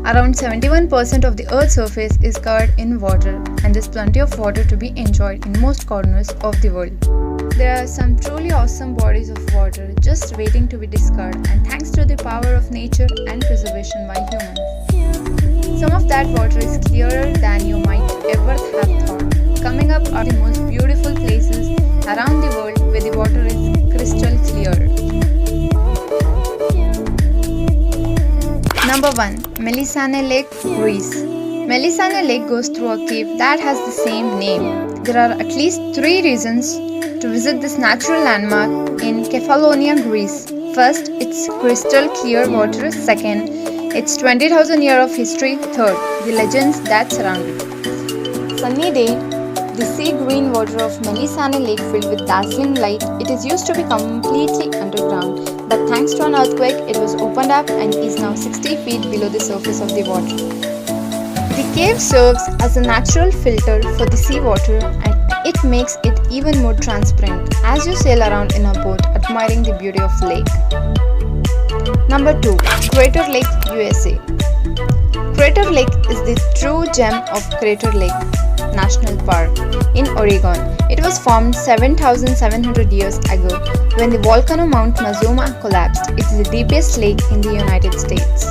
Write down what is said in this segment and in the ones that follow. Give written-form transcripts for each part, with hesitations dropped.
Around 71% of the Earth's surface is covered in water, and there's plenty of water to be enjoyed in most corners of the world. There are some truly awesome bodies of water just waiting to be discovered, and thanks to the power of nature and preservation by humans. Some of that water is clearer than you might ever have thought. Coming up are the most beautiful places around the world where the water is crystal clear. Number 1. Melissani Lake, Greece. Melissani Lake goes through a cave that has the same name. There are at least 3 reasons to visit this natural landmark in Kefalonia, Greece. First, it's crystal clear water. Second, it's 20,000 years of history. Third, the legends that surround it. Sunny day, the sea green water of Melissani Lake filled with dazzling light. It is used to be completely underground, but thanks to an earthquake, it was opened up and is now 60 feet below the surface of the water. The cave serves as a natural filter for the seawater, and it makes it even more transparent as you sail around in a boat admiring the beauty of the lake. Number 2. Crater Lake, USA. Crater Lake is the true gem of Crater Lake National Park in Oregon. It was formed 7,700 years ago when the volcano Mount Mazuma collapsed. It is the deepest lake in the United States.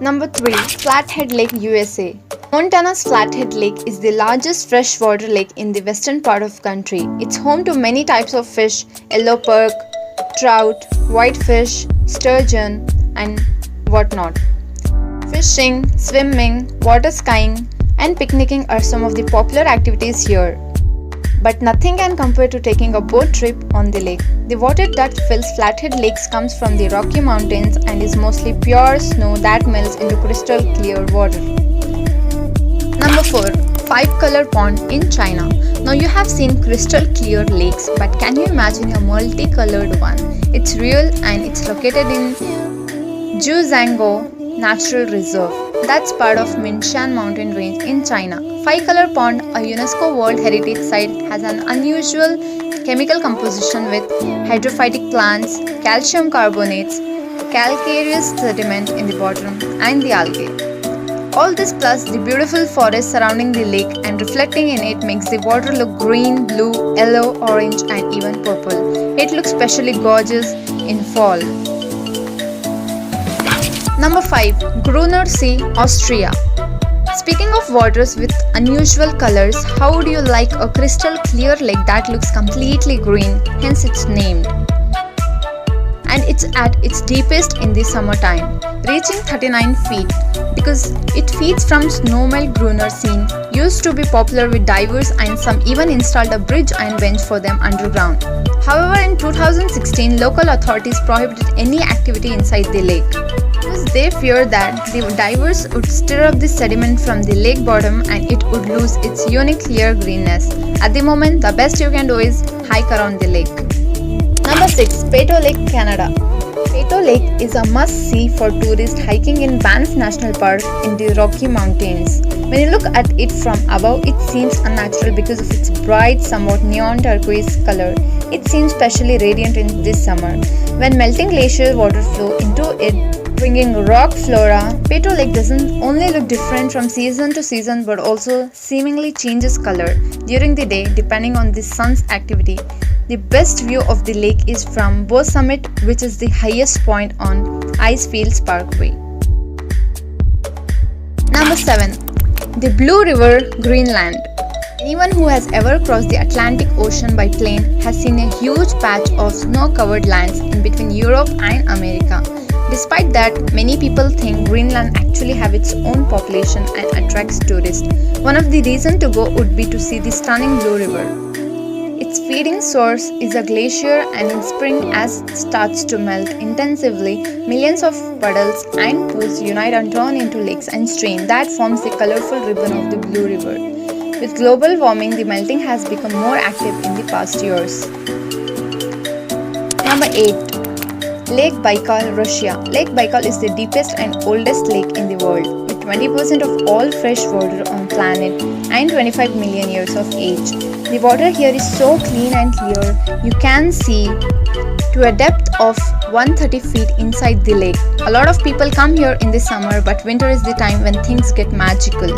Number 3. Flathead Lake, USA. Montana's Flathead Lake is the largest freshwater lake in the western part of the country. It's home to many types of fish: yellow perch, trout, whitefish, sturgeon, and whatnot. Fishing, swimming, water skiing, and picnicking are some of the popular activities here. But nothing can compare to taking a boat trip on the lake. The water that fills Flathead Lakes comes from the Rocky Mountains and is mostly pure snow that melts into crystal clear water. Number 4. Five-color pond in China. Now you have seen crystal clear lakes, but can you imagine a multicolored one? It's real and it's located in Jiuzhaigou Natural Reserve. That's part of Minshan mountain range in China. Five-color pond, a UNESCO World Heritage Site, has an unusual chemical composition with hydrophytic plants, calcium carbonates, calcareous sediment in the bottom, and the algae. All this plus the beautiful forest surrounding the lake and reflecting in it makes the water look green, blue, yellow, orange, and even purple. It looks especially gorgeous in fall. Number 5. Grüner See, Austria. Speaking of waters with unusual colors, how would you like a crystal clear lake that looks completely green, hence it's named? And it's at its deepest in the summertime, reaching 39 feet. Because it feeds from snow-melt Grüner See, used to be popular with divers, and some even installed a bridge and bench for them underground. However, in 2016, local authorities prohibited any activity inside the lake, because they feared that the divers would stir up the sediment from the lake bottom and it would lose its unique clear greenness. At the moment, the best you can do is hike around the lake. Number 6. Peyto Lake, Canada. Peyto Lake is a must-see for tourists hiking in Banff National Park in the Rocky Mountains. When you look at it from above, it seems unnatural because of its bright, somewhat neon turquoise color. It seems especially radiant in this summer, when melting glacier water flow into it, bringing rock flora. Peyto Lake doesn't only look different from season to season but also seemingly changes color during the day depending on the sun's activity. The best view of the lake is from Bow Summit, which is the highest point on Icefields Parkway. Number 7. The Blue River, Greenland. Anyone who has ever crossed the Atlantic Ocean by plane has seen a huge patch of snow-covered lands in between Europe and America. Despite that, many people think Greenland actually have its own population and attracts tourists. One of the reasons to go would be to see the stunning Blue River. Its feeding source is a glacier, and in spring, as it starts to melt intensively, millions of puddles and pools unite and turn into lakes and streams that forms the colorful ribbon of the Blue River. With global warming, the melting has become more active in the past years. Number 8. Lake Baikal, Russia. Lake Baikal is the deepest and oldest lake in the world, with 20% of all fresh water on planet and 25 million years of age. The water here is so clean and clear, you can see to a depth of 130 feet inside the lake. A lot of people come here in the summer, but winter is the time when things get magical.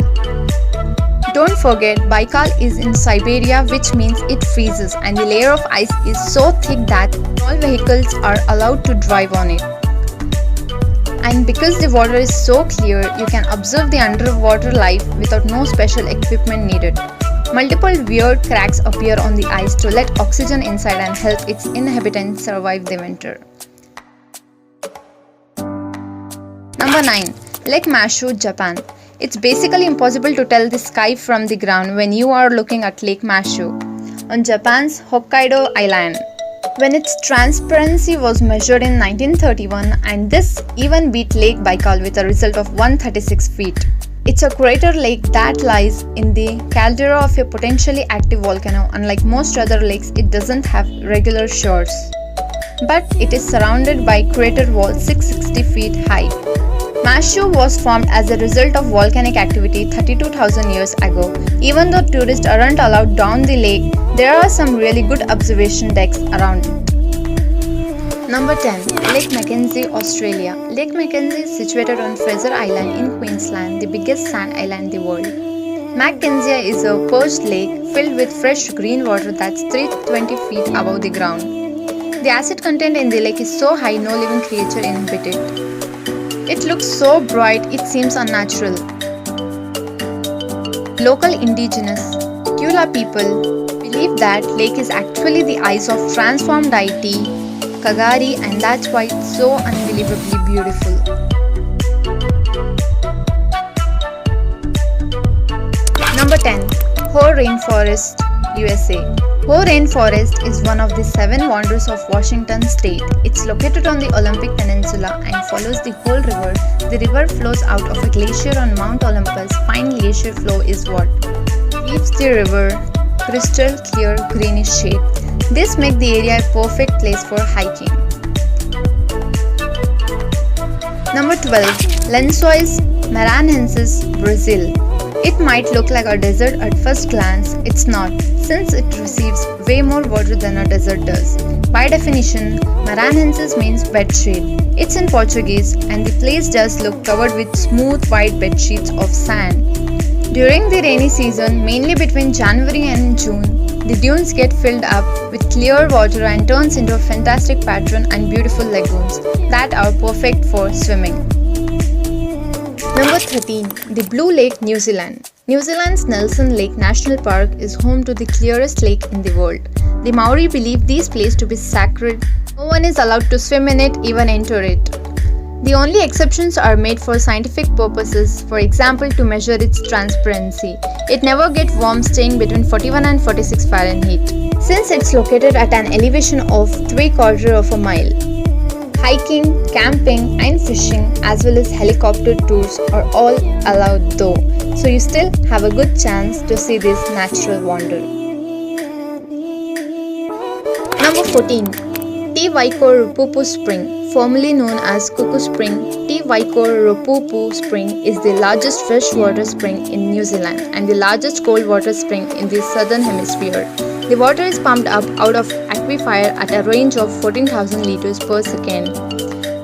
Don't forget, Baikal is in Siberia, which means it freezes, and the layer of ice is so thick that small vehicles are allowed to drive on it. And because the water is so clear, you can observe the underwater life without no special equipment needed. Multiple weird cracks appear on the ice to let oxygen inside and help its inhabitants survive the winter. Number 9. Lake Mashū, Japan. It's basically impossible to tell the sky from the ground when you are looking at Lake Mashū on Japan's Hokkaido island. When its transparency was measured in 1931, and this even beat Lake Baikal with a result of 136 feet. It's a crater lake that lies in the caldera of a potentially active volcano. Unlike most other lakes, it doesn't have regular shores, but it is surrounded by crater walls 660 feet high. Mashū was formed as a result of volcanic activity 32,000 years ago. Even though tourists aren't allowed down the lake, there are some really good observation decks around it. Number 10. Lake McKenzie, Australia. Lake McKenzie is situated on Fraser Island in Queensland, the biggest sand island in the world. McKenzie is a perched lake filled with fresh green water that's 320 feet above the ground. The acid content in the lake is so high no living creature inhabit it. It looks so bright it seems unnatural. Local indigenous Tula people believe that lake is actually the eyes of transformed deity Kagari, and that's why it's so unbelievably beautiful. Number 10. Hoh Rainforest, USA. Hoh Rainforest is one of the 7 wonders of Washington state. It's located on the Olympic Peninsula and follows the Hoh River. The river flows out of a glacier on Mount Olympus. Fine glacier flow is what gives the river crystal clear greenish shade. This makes the area a perfect place for hiking. Number 12. Lençóis, Maranhenses, Brazil. It might look like a desert at first glance. It's not, since it receives way more water than a desert does. By definition, Maranhenses means bed shade. It's in Portuguese, and the place does look covered with smooth white bed sheets of sand. During the rainy season, mainly between January and June, the dunes get filled up with clear water and turns into a fantastic pattern and beautiful lagoons that are perfect for swimming. Number 13. The Blue Lake, New Zealand. New Zealand's Nelson Lake National Park is home to the clearest lake in the world. The Maori believe these places to be sacred. No one is allowed to swim in it, even enter it. The only exceptions are made for scientific purposes, for example to measure its transparency. It never gets warm, staying between 41 and 46 Fahrenheit. Since it's located at an elevation of 3/4 of a mile. Hiking, camping and fishing as well as helicopter tours are all allowed though, so you still have a good chance to see this natural wonder. Number 14. Te Waikato Spring. Formerly known as Cuckoo Spring, Te Waikato Spring is the largest freshwater spring in New Zealand and the largest cold water spring in the southern hemisphere. The water is pumped up out of aquifer at a range of 14,000 liters per second.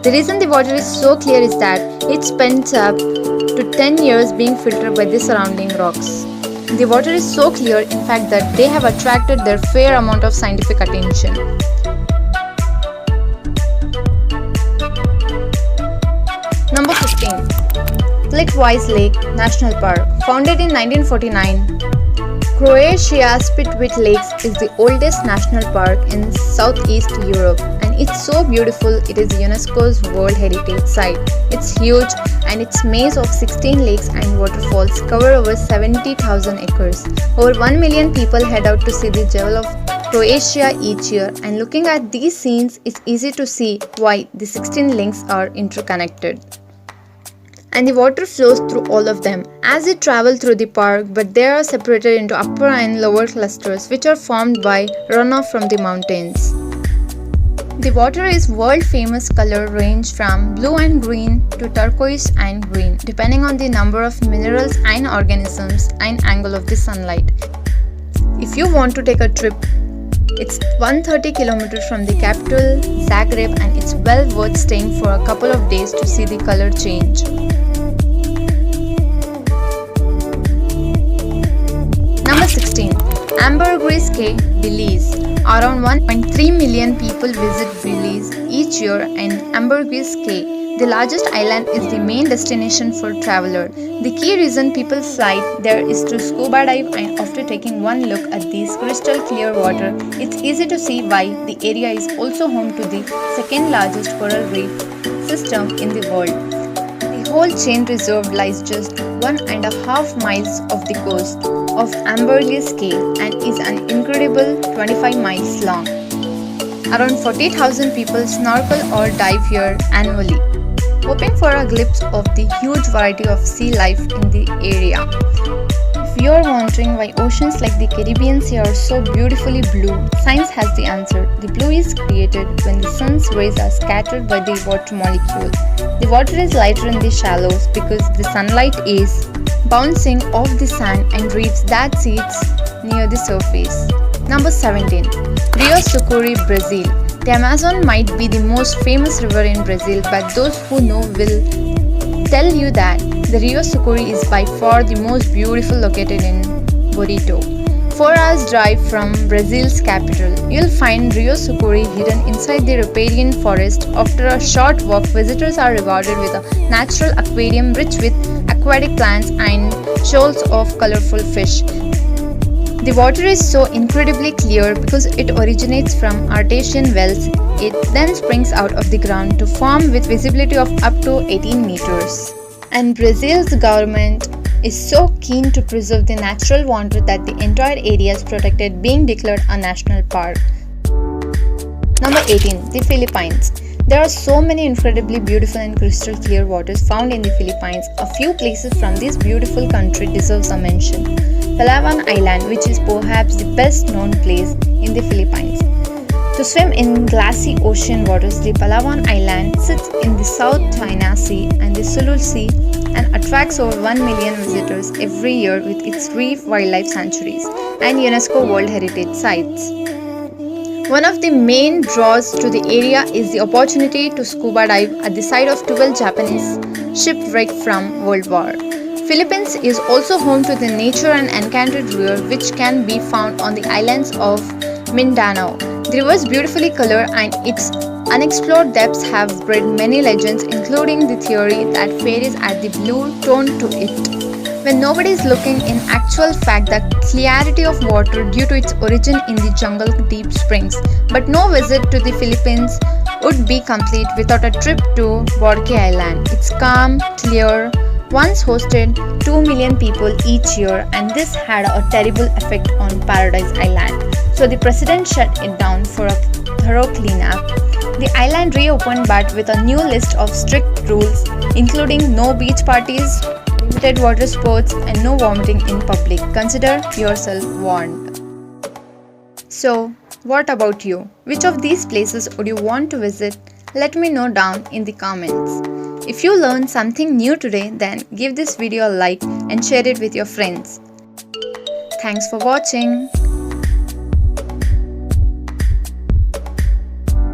The reason the water is so clear is that it spends up to 10 years being filtered by the surrounding rocks. The water is so clear, in fact, that they have attracted their fair amount of scientific attention. Number 15. Turquoise Lake National Park. Founded in 1949, Croatia's Spitwit Lakes is the oldest national park in Southeast Europe, and it's so beautiful it is UNESCO's World Heritage Site. It's huge, and its maze of 16 lakes and waterfalls cover over 70,000 acres. Over 1 million people head out to see the jewel of Croatia each year, and looking at these scenes, it's easy to see why the 16 lakes are interconnected. And the water flows through all of them as it travels through the park, but they are separated into upper and lower clusters which are formed by runoff from the mountains. The water is world famous. Color range from blue and green to turquoise and green depending on the number of minerals and organisms and angle of the sunlight. If you want to take a trip, it's 130 kilometers from the capital, Zagreb, and it's well worth staying for a couple of days to see the color change. Number 16. Ambergris Caye, Belize. Around 1.3 million people visit Belize each year, and Ambergris Caye, the largest island, is the main destination for travelers. The key reason people fly there is to scuba dive, and after taking one look at this crystal clear water, it's easy to see why the area is also home to the second largest coral reef system in the world. The whole chain reserve lies just 1.5 miles off the coast of Ambergris Caye and is an incredible 25 miles long. Around 40,000 people snorkel or dive here annually, hoping for a glimpse of the huge variety of sea life in the area. If you are wondering why oceans like the Caribbean Sea are so beautifully blue, science has the answer. The blue is created when the sun's rays are scattered by the water molecule. The water is lighter in the shallows because the sunlight is bouncing off the sand and reefs that sits near the surface. Number 17. Rio Sucuri, Brazil. The Amazon might be the most famous river in Brazil, but those who know will tell you that the Rio Sucuri is by far the most beautiful, located in Peyto. 4 hours drive from Brazil's capital. You'll find Rio Sucuri hidden inside the riparian forest. After a short walk, visitors are rewarded with a natural aquarium rich with aquatic plants and shoals of colorful fish. The water is so incredibly clear because it originates from artesian wells. It then springs out of the ground to form with visibility of up to 18 meters. And Brazil's government is so keen to preserve the natural wonder that the entire area is protected, being declared a national park. Number 18. The Philippines. There are so many incredibly beautiful and crystal clear waters found in the Philippines. A few places from this beautiful country deserves a mention. Palawan Island, which is perhaps the best known place in the Philippines. To swim in glassy ocean waters, the Palawan Island sits in the South China Sea and the Sulu Sea and attracts over 1 million visitors every year with its reef wildlife sanctuaries and UNESCO World Heritage Sites. One of the main draws to the area is the opportunity to scuba dive at the site of 12 Japanese shipwrecks from World War. Philippines is also home to the nature and enchanted river which can be found on the islands of Mindanao. The river is beautifully colored and its unexplored depths have bred many legends, including the theory that fairies add the blue tone to it when nobody is looking. In actual fact, the clarity of water due to its origin in the jungle deep springs. But no visit to the Philippines would be complete without a trip to Boracay Island. It's calm, clear, once hosted 2 million people each year, and this had a terrible effect on Paradise Island. So the president shut it down for a thorough cleanup. The island reopened but with a new list of strict rules, including no beach parties, limited water sports, and no vomiting in public. Consider yourself warned. So, what about you? Which of these places would you want to visit? Let me know down in the comments. If you learned something new today, then give this video a like and share it with your friends. Thanks for watching.